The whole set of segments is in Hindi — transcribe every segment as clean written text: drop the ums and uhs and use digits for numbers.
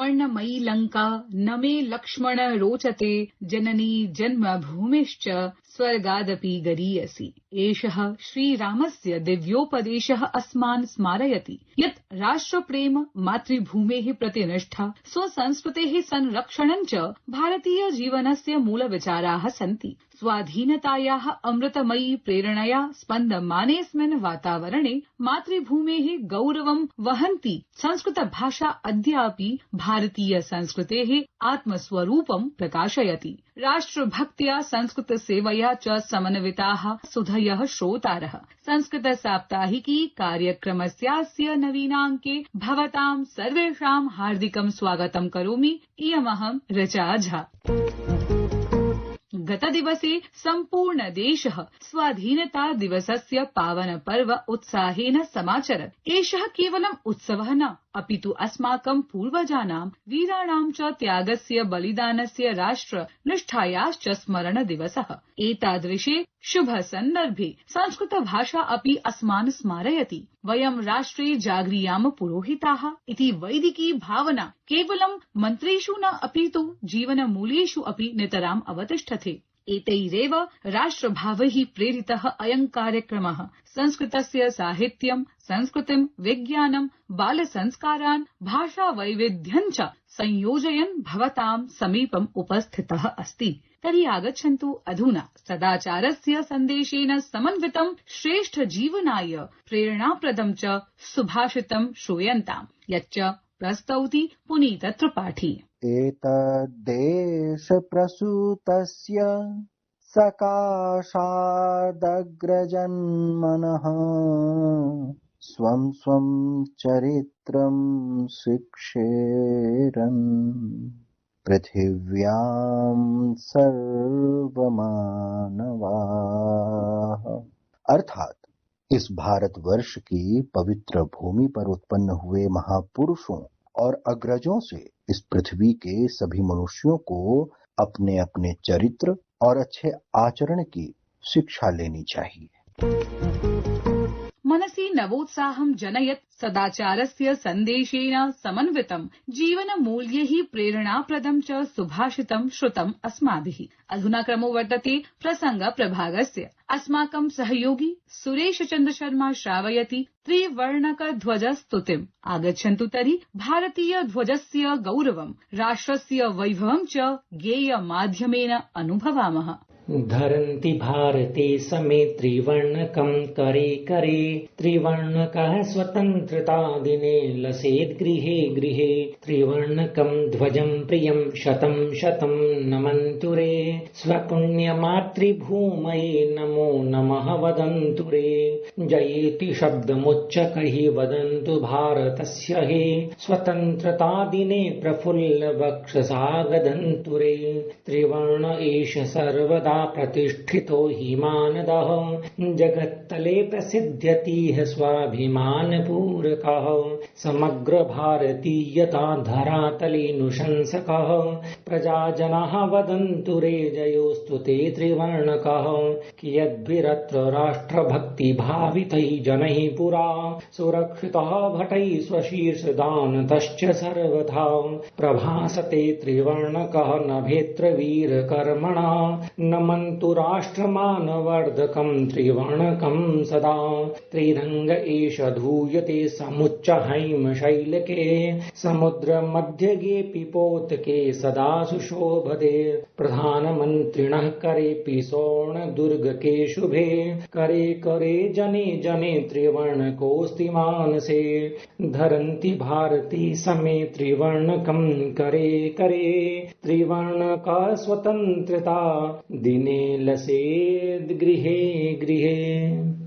स्वर्णमयी लंका न मे लक्ष्मण रोचते जननी जन्मभूमिश्च स्वर्गादपि गरीयसी। एषः श्रीरामस्य दिव्योपदेशः अस्मान् स्मारयति यत् राष्ट्रप्रेम, मातृभूमेः प्रतिनिष्ठा, स्वसंस्कृतेः संरक्षणं च भारतीय जीवनस्य मूलविचाराः सन्ति। स्वाधीनतायाः अमृतमयी प्रेरणया स्पन्दमानेऽस्मिन् वातावरणे मातृभूमेः गौरवं वहन्ती संस्कृतभाषा अद्यापि भारतीय संस्कृतेः आत्मस्वरूपं प्रकाशयति। राष्ट्रभक्त्या संस्कृतसेवया च समन्विताः सुधयः श्रोतारः। संस्कृत साप्ताहिकी कार्यक्रमस्यास्य नवीनाङ्के भवतां सर्वेषां हार्दिकं स्वागतं करोमि। इयमहं ऋचा झा। गतदिवसे सम्पूर्ण देशः स्वाधीनता दिवसस्य पावन पर्व उत्साहेन समाचरत्। एषः केवलम् उत्सवः न, अपितु अस्माकं पूर्वजानां वीराणां च त्यागस्य, बलिदानस्य, राष्ट्रनिष्ठायाश्च स्मरण दिवसः। एतादृशे शुभ सन्दर्भे संस्कृतभाषा अपि अस्मान् स्मारयति। वयं राष्ट्रे जागरियाम पुरोहिताः इति वैदिकी भावना केवलं मन्त्रेषु न, अपितु जीवनमूल्येषु अपि नितराम् अवतिष्ठते। एतैरेव राष्ट्रभावैः प्रेरितः अयं कार्यक्रमः संस्कृतस्य साहित्यं, संस्कृतिं, विज्ञानं, बालसंस्कारान्, भाषावैविध्यं च संयोजयन् भवतां समीपम् उपस्थितः अस्ति। तर्हि आगच्छन्तु अधुना सदाचारस्य सन्देशेन समन्वितं श्रेष्ठ जीवनाय प्रेरणाप्रदं च सुभाषितं श्रूयन्ताम्, यच्च प्रस्तौति पुनीत त्रिपाठी। एतद्देश प्रसूतस्य सकाशादग्रजन्मनः स्वं स्वं चरित्रं शिक्षेरन् पृथिव्यां सर्वमानवाः। अर्थात इस भारतवर्ष की पवित्र भूमि पर उत्पन्न हुए महापुरुषों और अग्रजों से इस पृथ्वी के सभी मनुष्यों को अपने अपने चरित्र और अच्छे आचरण की शिक्षा लेनी चाहिए। मनसि नवोत्साहं जनयत् सदाचारस्य सन्देशेन समन्वितं जीवनमूल्यैः प्रेरणाप्रदं च सुभाषितं श्रुतम् अस्माभिः। अधुना क्रमो वर्तते प्रसङ्गप्रभागस्य। अस्माकं सहयोगी सुरेशचन्द्र शर्मा श्रावयति त्रिवर्णकध्वजस्तुतिम्। आगच्छन्तु तर्हि भारतीयध्वजस्य गौरवं, राष्ट्रस्य वैभवं च गेयमाध्यमेन अनुभवामः। धरन्ति भारते समे त्रिवर्णकं करे करे, त्रिवर्णकः स्वतन्त्रता दिने लसेत् गृहे गृहे। त्रिवर्णकं ध्वजं प्रियं शतं शतं नमन्तु रे, स्वपुण्यमातृभूमये नमो नमः वदन्तु रे। जयेति शब्दमुच्चकैः वदन्तु भारतस्य हे, स्वतन्त्रता दिने प्रफुल्ल वक्षसा गदन्तु रे। त्रिवर्ण एष सर्वदा प्रतिष्ठितो हि मानदः, जगत्तले प्रसिद्ध्यतिः स्वाभिमानपूरकः। समग्र भारतीयता धरातले नुशंसकः, प्रजाजनाः वदन्तु रे जयोस्तु ते त्रिवर्णकः। कियद्भिरत्र राष्ट्रभक्तिभावितैः जनैः पुरा, सुरक्षितः भटैः स्वशीर्षदानतश्च सर्वथा। प्रभासते त्रिवर्णकः नभेत्रवीरकर्मणा, नमन्तु राष्ट्रमानवर्धकं त्रिवर्णकं सदा। त्रिरङ्ग एष धूयते समुच्चहैमशैलके, समुद्रमध्यगे पिपोतके सदा सुशोभते। प्रधानमन्त्रिणः करेऽपि सुवर्णदुर्गके शुभे, करे करे जने जने त्रिवर्णकोऽस्ति मानसे। धरन्ति भारती समे त्रिवर्णकं करे करे, त्रिवर्णका स्वतन्त्रता दिने लसेद् गृहे गृहे।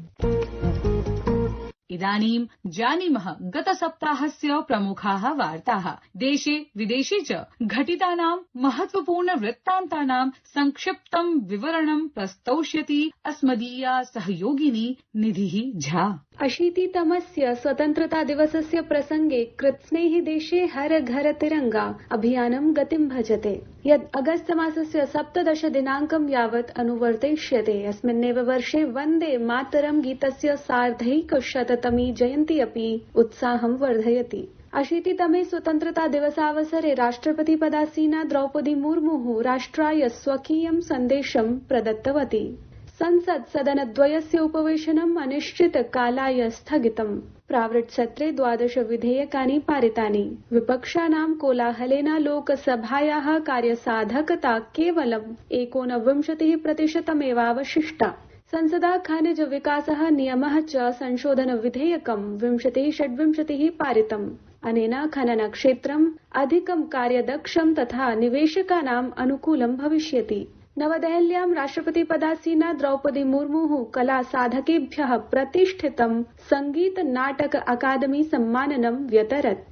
इदानीं जानीमः गतसप्ताहस्य प्रमुखाः वार्ताः। देशे विदेशे च घटितानां महत्वपूर्ण वृत्तान्तानां संक्षिप्तं विवरणं प्रस्तौष्यति अस्मदीया सहयोगिनी निधिः झा। 80तमस्य स्वतन्त्रता दिवसस्य प्रसंगे कृत्स्नैः देशे हर घर तिरंगा अभियानं गतिं भजते, यद् अगस्त मासस्य 17 दिनाङ्कं यावत् अनुवर्तयिष्यते। अस्मिन्नेव वर्षे वन्दे मातरं गीतस्य सार्धैकशततमी जयन्ती अपि उत्साहं वर्धयति। अशीतितमे स्वतन्त्रता दिवसावसरे राष्ट्रपति पदासीना द्रौपदी मुर्मुः राष्ट्राय स्वकीयं सन्देशं प्रदत्तवती। संसद सदनद्वयस्य उपवेशनम् अनिश्चितकालाय स्थगितम्। प्रावृट्सत्रे 12 विधेयकानि पारितानि। विपक्षाणां कोलाहलेन लोकसभायाः कार्यसाधकता केवलं 29% संसदा खनिज विकासः नियमः च संशोधन विधेयकं 2026 पारितम्। अनेन खनन क्षेत्रम् अधिकं कार्यदक्षं तथा निवेशकानाम् अनुकूलं भविष्यति। नवदेहल्यां राष्ट्रपति पदासीना द्रौपदी मुर्मुः कला साधकेभ्यः प्रतिष्ठितं संगीत नाटक अकादमी सम्माननं व्यतरत्।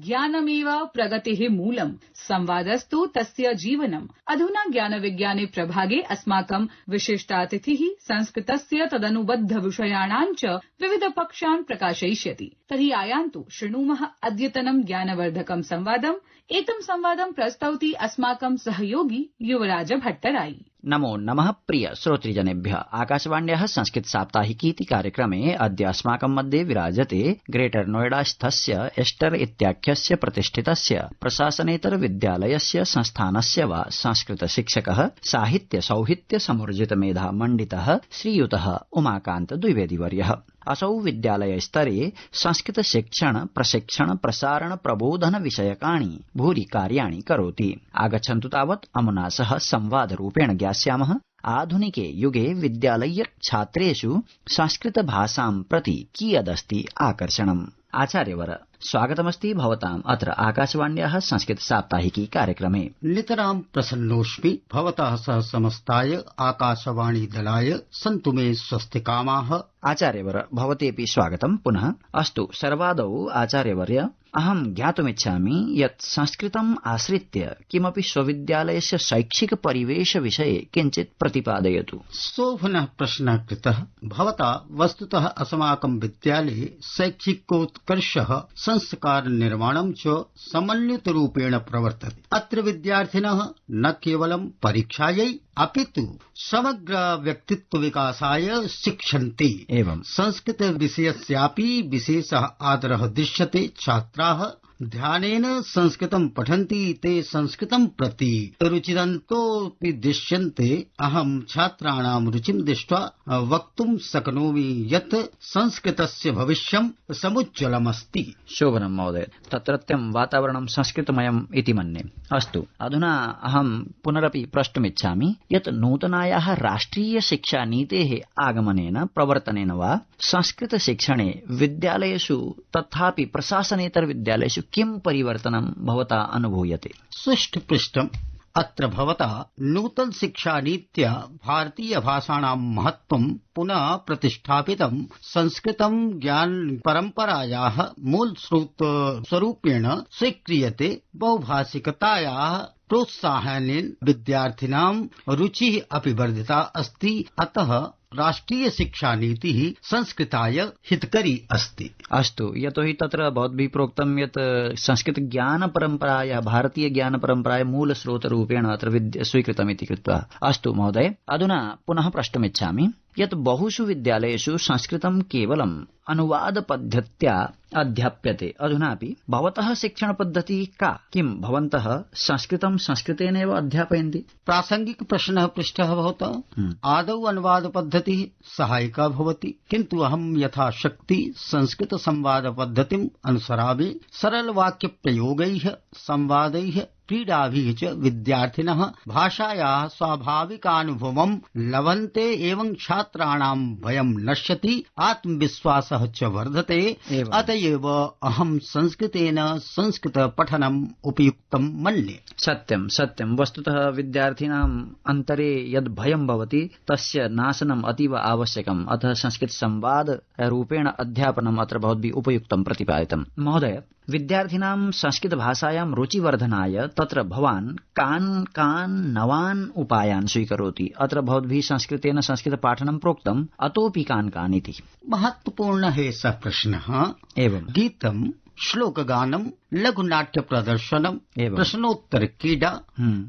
ज्ञानमेव प्रगतेः मूलम् संवादस्तु तस्य जीवनम्। अधुना ज्ञान विज्ञाने प्रभागे अस्माकं विशिष्टातिथिः संस्कृतस्य तदनुबद्ध विषयाणां च विविध पक्षान् प्रकाशयिष्यति। तर्हि आयान्तु शृणुमः अद्यतनं ज्ञानवर्धकं संवादम्। एतं संवादं प्रस्तौति अस्माकं सहयोगी युवराज भट्टराई। नमो नमः प्रिय श्रोतृजनेभ्यः। आकाशवाण्याः संस्कृत साप्ताहिकीति कार्यक्रमे अद्य अस्माकं मध्ये विराजते ग्रेटर नोएडास्थस्य एस्टर इत्याख्यस्य प्रतिष्ठितस्य प्रशासनेतर विद्यालयस्य संस्थानस्य वा संस्कृत शिक्षकः साहित्य सौहित्य समूर्जित मेधा मण्डितः श्रीयुतः उमाकान्त द्विवेदीवर्यः। असौ विद्यालय स्तरे संस्कृत शिक्षण प्रशिक्षण प्रसारण प्रबोधन विषयकाणि भूरि कार्याणि करोति। आगच्छन्तु तावत् अमुना सह संवादरूपेण ज्ञास्यामः आधुनिके युगे विद्यालयीय छात्रेषु संस्कृत भाषां प्रति कियदस्ति आकर्षणम्। आचार्यवर स्वागतमस्ति भवताम् अत्र आकाशवाण्याः संस्कृत साप्ताहिकी कार्यक्रमे। नितरां प्रसन्नोऽस्मि भवतः सह समस्ताय आकाशवाणी दलाय सन्तु मे स्वस्तिकामाः। आचार्यवर भवतेऽपि स्वागतं पुनः। अस्तु सर्वादौ आचार्यवर्य अहं ज्ञातुमिच्छामि यत् संस्कृतम् आश्रित्य किमपि स्वविद्यालयस्य शैक्षिक परिवेश विषये किञ्चित् प्रतिपादयतु। शोभनः प्रश्नः कृतः भवता। वस्तुतः अस्माकं विद्यालये शैक्षिकोत्कर्षः संस्कार निर्माणं च समन्वितरूपेण प्रवर्तते। अत्र विद्यार्थिनः न केवलं परीक्षायै अपितु समग्र व्यक्तित्व विकासाय शिक्षन्ति। एवं संस्कृत विषयस्यापि विशेषः आदरः दृश्यते। छात्राः ध्यानेन संस्कृतं पठन्ति, ते संस्कृतं प्रति रुचिरन्तोऽपि दृश्यन्ते। अहं छात्राणां रुचिं दृष्ट्वा वक्तुं शक्नोमि यत् संस्कृतस्य भविष्यं समुज्ज्वलमस्ति। शोभनं महोदय, तत्रत्यं वातावरणं संस्कृतमयम् इति मन्ये। अस्तु, अधुना अहं पुनरपि प्रष्टुमिच्छामि यत् नूतनायाः राष्ट्रिय शिक्षानीतेः आगमनेन प्रवर्तनेन वा संस्कृत शिक्षणे विद्यालयेषु तथापि प्रशासनेतर विद्यालयेषु किं परिवर्तनं भवता अनुभूयते? सुष्ठुपृष्ठम्। अत्र भवता नूतन शिक्षानीत्या भारतीय भाषाणां महत्त्वं पुनः प्रतिष्ठापितं। संस्कृतं ज्ञान परम्परायाः मूल स्वरूपेण स्वीक्रियते। बहुभाषिकतायाः प्रोत्साहनेन विद्यार्थिनां रुचिः अपि वर्धिता अस्ति। अतः राष्ट्रिय शिक्षा नीतिः संस्कृताय हितकरी अस्ति। अस्तु, यतोहि तत्र भवद्भिः प्रोक्तं यत् संस्कृत ज्ञान परम्परायाः भारतीय ज्ञान परम्परायाः मूल स्रोतरूपेण अत्र स्वीकृतमिति कृत्वा। अस्तु महोदय, अधुना पुनः प्रष्टुमिच्छामि यत् बहुषु विद्यालयेषु संस्कृतं केवलम् अनुवाद पद्धत्या अध्याप्यते। अधुनापि भवतः शिक्षण पद्धतिः का? किं भवन्तः संस्कृतं संस्कृतेनैव अध्यापयन्ति? प्रासंगिक प्रश्नः पृष्टः भवता। आदौ अनुवाद पद्धतिः सहायिका भवति, किन्तु अहं यथाशक्ति संस्कृत संवाद पद्धतिम् अनुसरामि। सरल वाक्य प्रयोगैः संवादैः क्रीडाभिः च विद्यार्थिनः भाषायाः स्वाभाविकानुभवं लभन्ते एवं छात्राणां भयं नश्यति, आत्मविश्वासः च वर्धते। अतएव अहं संस्कृतेन संस्कृत पठनम् उपयुक्तं मन्ये। सत्यं सत्यं। वस्तुतः विद्यार्थिनाम् अन्तरे यद् भयं भवति तस्य नाशनम् अतीव आवश्यकम्। अतः संस्कृत संवाद रूपेण अध्यापनम् अत्र भवद्भिः उपयुक्तं प्रतिपादितं। महोदय, विद्यार्थिनां संस्कृत भाषायां रुचिवर्धनाय तत्र भवान् कान् नवान् उपायान् स्वीकरोति? अत्र भवद्भिः संस्कृतेन संस्कृत पाठनं प्रोक्तम्, अतोऽपि कान् इति? महत्वपूर्णः एषः प्रश्नः। एवं गीतं, श्लोकगानं, लघुनाट्य प्रदर्शनम्, प्रश्नोत्तर क्रीडा,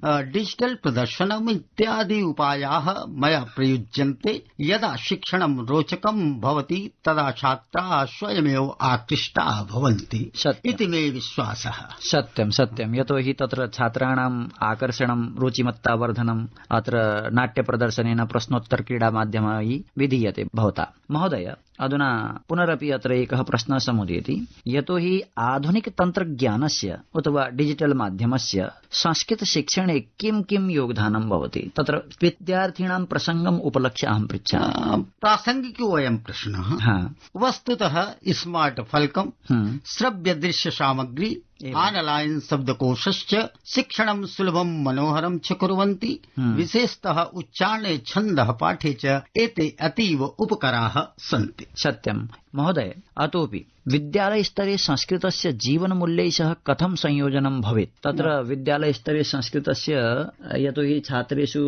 डिजिटल प्रदर्शनम् इत्यादि उपायाः मया प्रयुज्यन्ते। यदा शिक्षणं रोचकं भवति तदा छात्राः स्वयमेव आकृष्टाः भवन्ति इति मे विश्वासः। सत्यं सत्यं, यतोहि तत्र छात्राणाम् आकर्षणं, रुचिमत्तावर्धनम् अत्र नाट्यप्रदर्शनेन प्रश्नोत्तर क्रीडा माध्यमै विधीयते भवता। महोदय, अधुना पुनरपि अत्र एकः प्रश्नः समुदेति, यतोहि आधुनिक तन्त्रज्ञानस्य अथवा डिजिटल माध्यमस्य संस्कृत शिक्षणे किं किं योगदानं भवति, तत्र विद्यार्थिनां प्रसङ्गम् उपलक्ष्य अहं पृच्छामि। प्रासङ्गिकोऽयं प्रश्नः। वस्तुतः स्मार्ट् फलकं, श्रव्य दृश्य सामग्री, ऑनलाइन शब्दकोशश्च शिक्षणं सुलभं मनोहरं च कुर्वन्ति। विशेषतः उच्चारणे, छन्दः, पाठे च एते अतीव उपकराः सन्ति। सत्यं महोदय, अतोपि विद्यालयस्तरे संस्कृतस्य जीवनमूल्यैः सह कथं संयोजनं भवेत्? तत्र विद्यालयस्तरे संस्कृतस्य, यतोहि छात्रेषु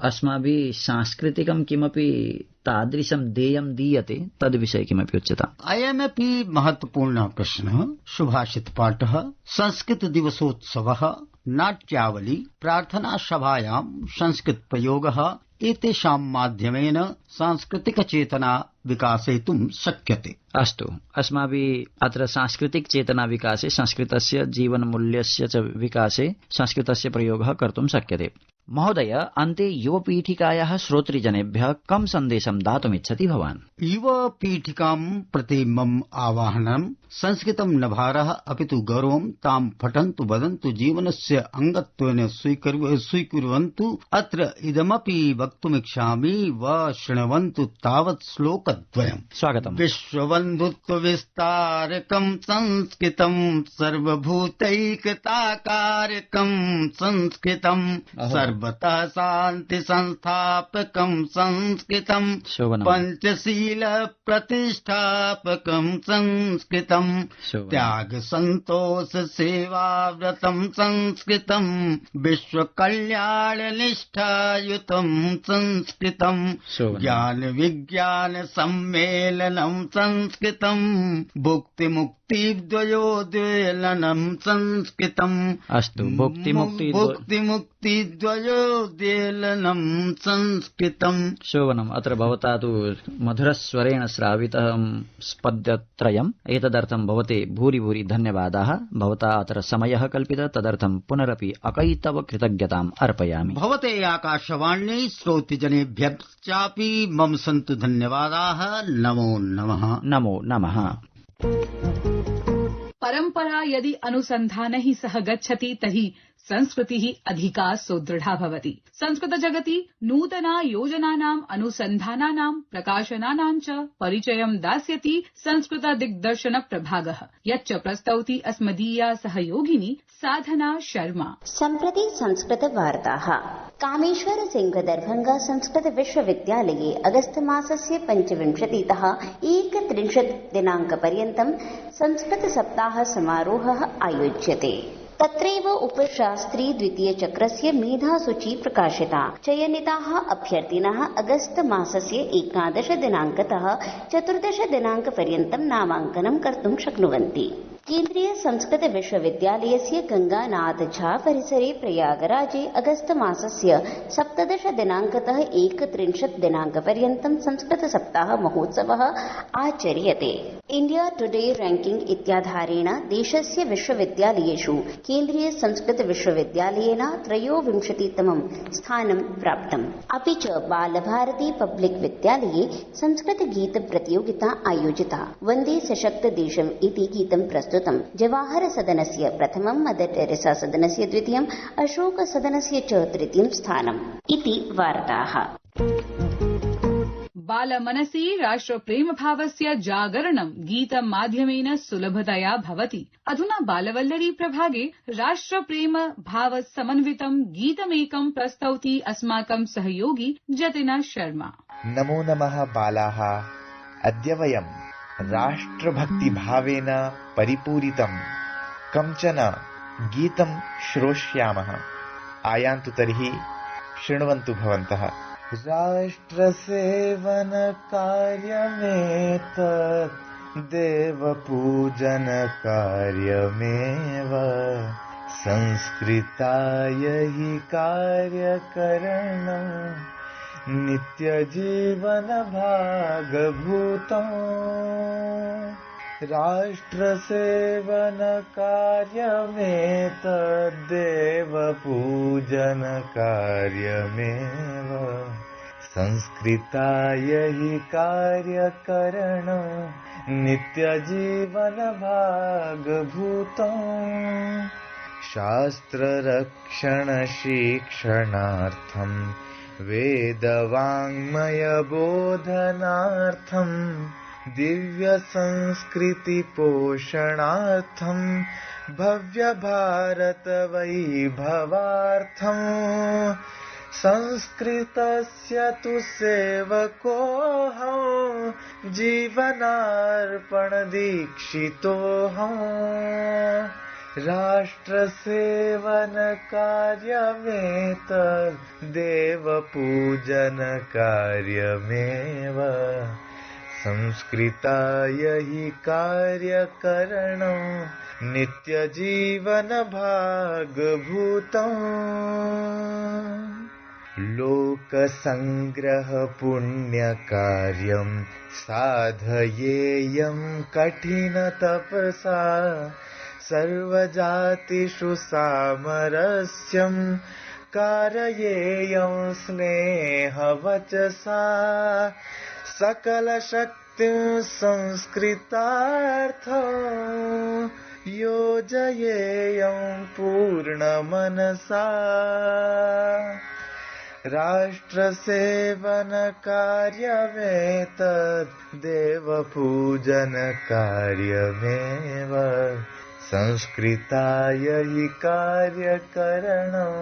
अस्माभिः सांस्कृतिकं किमपि तादृशं देयं दीयते, तद्विषये किमपि उच्यताम्। अयमपि महत्वपूर्णः प्रश्नः। सुभाषितपाठः, संस्कृतदिवसोत्सवः, नाट्यावली, प्रार्थनासभायां संस्कृतप्रयोगः एतेषां माध्यमेन सांस्कृतिकचेतना विकासयितुं शक्यते। अस्तु, अस्माभिः अत्र सांस्कृतिक चेतना विकासे, संस्कृतस्य जीवनमूल्यस्य च विकासे संस्कृतस्य प्रयोगः कर्तुं शक्यते। महोदय, अन्ते युवपीठिकायाः श्रोतृजनेभ्यः कं सन्देशं दातुमिच्छति भवान्? युवपीठिकां प्रति मम आह्वानं, संस्कृतं न भारः अपितु गौरवं, तां पठन्तु, वदन्तु, जीवनस्य अङ्गत्वेन स्वीकुर्वन्तु। अत्र इदमपि वक्तुमिच्छामि व शृण्वन्तु तावत् श्लोकद्वयम्। स्वागतम्। विश्वबन्धुत्व विस्तारकं संस्कृतं, सर्वभूतैकताकारकं संस्कृतं, सर्वतः शान्ति संस्थापकं संस्कृतं, पंचशील प्रतिष्ठापकं संस्कृतं, त्याग संतोष सेवाव्रतं संस्कृतं, विश्व कल्याण निष्ठायुतं संस्कृतं, ज्ञान विज्ञान सम्मेलनं संस्कृतं, भुक्ति मुक्ति द्वयोद्वेलनं संस्कृतम्। अस्तु, भुक्ति मुक्ति द्वयोद्वेलनं संस्कृतम्। शोभनम्। अत्र भवता तु मधुरस्वरेण श्रावितं पद्यत्रयम्, एतदर्थं भवते भूरि भूरि धन्यवादाः। भवता अत्र समयः कल्पितः, तदर्थं पुनरपि अकैतव कृतज्ञताम् अर्पयामि। भवते आकाशवाण्यै श्रोतृजनेभ्यश्चापि मम सन्तु धन्यवादाः। नमो नमः। नमो नमः। परंपरा यदि अनुसन्धानैः सह गच्छति तर्हि संस्कृतिः अधिका सुदृढा भवति। संस्कृत जगति नूतना योजनानाम्, अनुसन्धानानां, प्रकाशनानां च परिचयं दास्यति संस्कृत दिग्दर्शन प्रभागः, यच्च प्रस्तौति अस्मदीया सहयोगिनी साधना शर्मा। सम्प्रति संस्कृत वार्ताः। कामेश्वर सिंह दर्भंगा संस्कृत विश्वविद्यालये अगस्त मासस्य 25तः 31 दिनाङ्कपर्यन्तं संस्कृत सप्ताह समारोहः आयोज्यते। तत्रैव उपशास्त्री द्वितीयचक्रस्य मेधासूची प्रकाशिता। चयनिताः अभ्यर्थिनः अगस्त मासस्य 11 दिनाङ्कतः 14 दिनाङ्कपर्यन्तं नामाङ्कनं कर्तुं शक्नुवन्ति। केन्द्रीय संस्कृत विश्वविद्यालयस्य गंगानाथ झा परिसरे प्रयागराजे अगस्त मासस्य 17 दिनाङ्कतः 31 दिनाङ्कपर्यन्तं संस्कृत सप्ताह महोत्सवः आचर्यते। इंडिया टुडे रैंकिंग इत्याधारेण देशस्य विश्वविद्यालयेषु केन्द्रीय संस्कृत विश्वविद्यालयेन 23तमं स्थानं प्राप्तम्। अपि च बालभारती पब्लिक विद्यालये संस्कृत गीत प्रतियोगिता आयोजिता। वन्दे सशक्त देशम् इति गीतं प्रस्तुतम्। जवाहर सदनस्य प्रथमं, मदर टेरेसा सदनस्य द्वितीयम्, अशोक सदनस्य च तृतीयं स्थानम् इति वार्ताः। बालमनसि राष्ट्रप्रेमभावस्य जागरणं गीतमाध्यमेन सुलभतया भवति। अधुना बालवल्लरी प्रभागे राष्ट्रप्रेम भाव समन्वितं गीतमेकं प्रस्तौति अस्माकं सहयोगी जतिना शर्मा। नमो नमः बालाः, अद्य वयं राष्ट्रभक्तिभावेन परिपूरितं कञ्चन गीतं श्रोष्यामः। आयान्तु तर्हि, शृण्वन्तु भवन्तः। राष्ट्रसेवन कार्यमेतत् देवपूजन कार्यमेव संस्कृताय हि कार्यकरणं नित्यजीवन भागभूतम् राष्ट्रसेवन कार्यमेतद्देवपूजन कार्यमेव संस्कृताय हि कार्यकरणं नित्यजीवन भागभूतम् शास्त्ररक्षण शिक्षणार्थं वेदवाङ्मय बोधनार्थं दिव्य संस्कृति पोषणार्थं भव्य भारत वैभवार्थं संस्कृतस्य तु सेवकोऽहं जीवनार्पण दीक्षितोऽहं राष्ट्रसेवन कार्यमेतद् देवपूजन कार्यमेव संस्कृताय हि कार्यकरणं नित्यजीवन भागभूतम् लोकसंग्रह पुण्यकार्यं साधयेयं कठिनतपसा सर्वजातिषु सामरस्यं कारयेयं स्नेहवचसा सकलशक्तिं संस्कृतार्थं योजयेयं पूर्णमनसा राष्ट्रसेवन कार्यमेतद् देवपूजन कार्यमेव संस्कृताय हि कार्यकरणं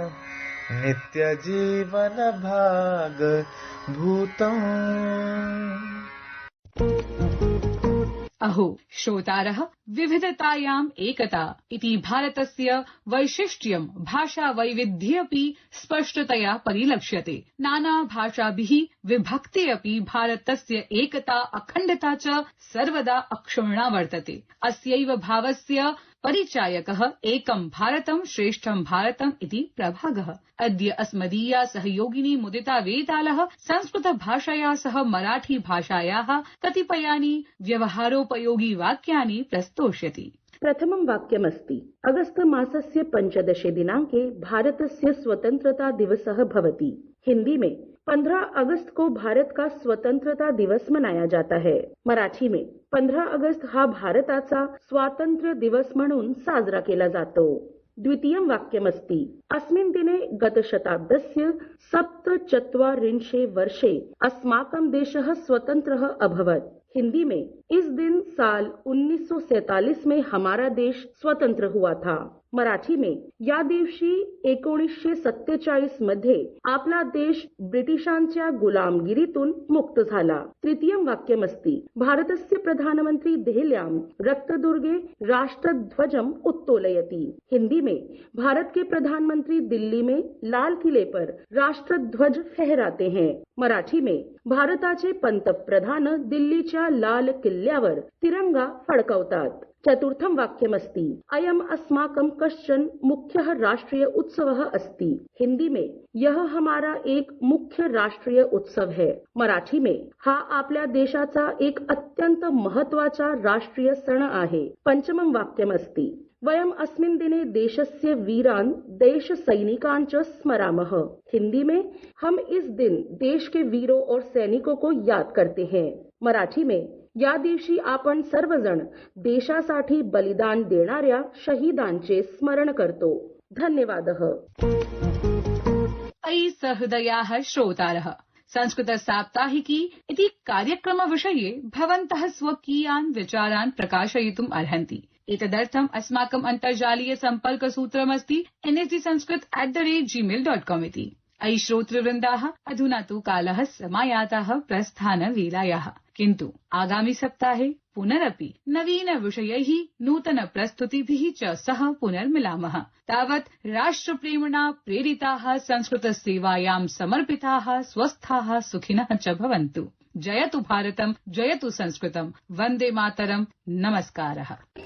नित्यजीवन भागभूतम्। अहो श्रोतारः, विविधतायाम् एकता इति भारतस्य वैशिष्ट्यं भाषा वैविध्येऽपि स्पष्टतया परिलक्ष्यते। नाना भाषाभिः विभक्ते अपि भारतस्य एकता अखण्डता च सर्वदा अक्षुण्णा वर्तते। अस्यैव भावस्य परिचायकः एकं भारतं श्रेष्ठं भारतम् इति प्रभागः। अद्य अस्मदीया सहयोगिनी मुदिता वेतालः संस्कृत भाषया सह मराठी भाषायाः कतिपयानि व्यवहारोपयोगी वाक्यानि प्रस्तोष्यति। प्रथमं वाक्यमस्ति अगस्त मासस्य 15 दिनाङ्के भारतस्य स्वतंत्रता दिवसः भवति। हिंदी में 15 अगस्त को भारत का स्वतंत्रता दिवस मनाया जाता है। मराठी में 15 अगस्त हा भारताचा स्वातंत्र्य दिवस म्हणून साजरा केला जातो। द्वितीयं वाक्यमस्ति अस्मिन् दिने गतशताब्दस्य 47 वर्षे अस्माकं देशः स्वतन्त्रः अभवत्। हिंदी में इस दिन साल 1947 में हमारा देश स्वतंत्र हुआ था। मराठी में या दिवशी 1947 मध्ये आपला देश ब्रिटिशांच्या गुलामगिरीतून मुक्त झाला। तृतीयं वाक्यमस्ति भारतस्य प्रधानमंत्री देहल्यां रक्तदुर्गे राष्ट्रध्वजम् उत्तोलयति। हिंदी में भारत के प्रधानमंत्री दिल्ली में लाल किले पर राष्ट्रध्वज फहराते हैं। मराठी में भारताचे पंतप्रधान दिल्लीच्या लाल किल्ल्यावर तिरंगा फडकवतात। चतुर्थं वाक्यमस्ति अयम् अस्माकं कश्चन मुख्यः राष्ट्रीय उत्सवः अस्ति। हिंदी में यह हमारा एक मुख्य राष्ट्रीय उत्सव है। मराठी में हा आपल्या देशाचा एक अत्यंत महत्वाचा राष्ट्रीय सण आहे। पंचमं वाक्यमस्ति वयम् अस्मिन् दिने देशस्य वीरान् देश सैनिकान् च स्मरामः। हिंदी में हम इस दिन देश के वीरों और सैनिकों को याद करते हैं। मराठी में या दिवशी आपण सर्वजण देशासाठी बलिदान देणाऱ्या शहीदांचे स्मरण करतो। धन्यवादः। अयि सहृदयाः श्रोतारः, संस्कृत साप्ताहिकी इति कार्यक्रमविषये भवन्तः स्वकीयान् विचारान् प्रकाशयितुम् अर्हन्ति। एतदर्थम् अस्माकम् अन्तर्जालीय सम्पर्कसूत्रमस्ति nsdsanskrit@gmail.com इति। अयि श्रोतृवृन्दाः, अधुना तु कालः समायातः प्रस्थानवेलायाः, किन्तु आगामि सप्ताहे पुनरपि नवीन विषयैः नूतन प्रस्तुतिभिः च सह पुनर्मिलामः। तावत् राष्ट्रप्रेम्णा प्रेरिताः संस्कृत सेवायां समर्पिताः स्वस्थाः सुखिनः च भवन्तु। जयतु भारतम् जयतु संस्कृतम् वन्दे मातरम् नमस्कारः।